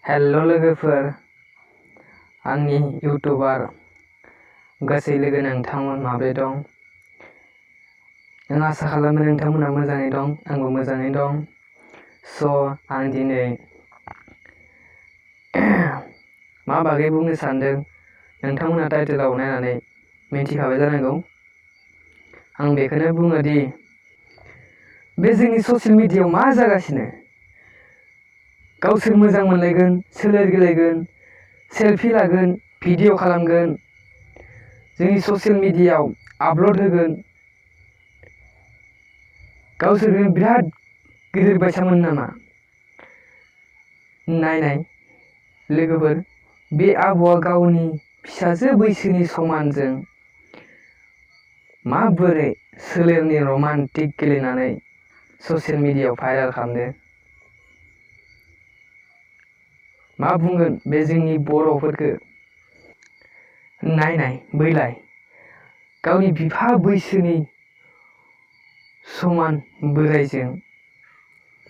हेल' लोगोफोर, आंनि इउटुबार गासै लोगो नोंथांमोन माबोरै दं? आं आसा खालामो नोंथांमोना मोजाङै दं, आंबो मोजाङै दं। आं दिनै मा बागै बुंनो सानदों नोंथांमोना टाइटेलाव नायनानै मिन्थिखाबाय जानांगौ। आं बेखौनो बुङो दि बे जोंनि ससियेल मिडियायाव मा जागासिनो? गावसोर मोजां मोनलायगोन, सोलेर गेलेगोन, सेल्फि लागोन, भिडिअ खालामगोन, जोंनि ससियेल मिडियायाव आपल'ड होगोन। गावसोरखौ बिराद गिदिर बायसामोन नामा? नायनाय लोगोफोर, बे आब'आ गावनि फिसाजो बैसोनि समानजों माबोरै सोलेरनि रमान्टिक गेलेनानै ससियेल मिडियायाव भाइरेल खालामदो। मा बुंगोन बे जोंनि बर'फोरखौ? नायनाय बैलाय गावनि बिफा बैसोनि समान बोराइजों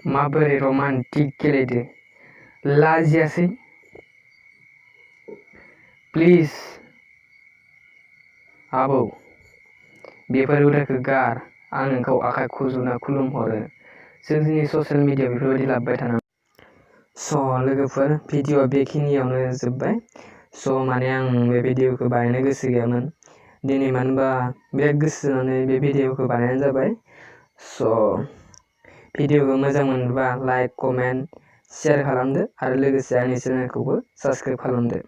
माबोरै रमान्टिक गेलेदो, लाजियासै? प्लिज आबौ, बेफोर हुदाखौ गार। आं नोंखौ आखाइ सुजुना खुलुमहरो। जोंनि ससियेल मिडियायाव बेफोरबायदि लाबोबाय थानांगौ। लोगोफोर, भिडिअआ बेखिनियावनो जोब्बाय। माने आं बे भिडिअखौ बानायनो गोसो गैयामोन। दिनै मानो होनबा बिराद गोसो जानानै बे भिडिअखौ बानायनाय जाबाय। भिडिअखौ मोजां मोनोबा लाइक, कमेन्ट, शेयार खालामदो आरो लोगोसे आंनि चेनेलखौबो साबस्क्राइब खालामदो।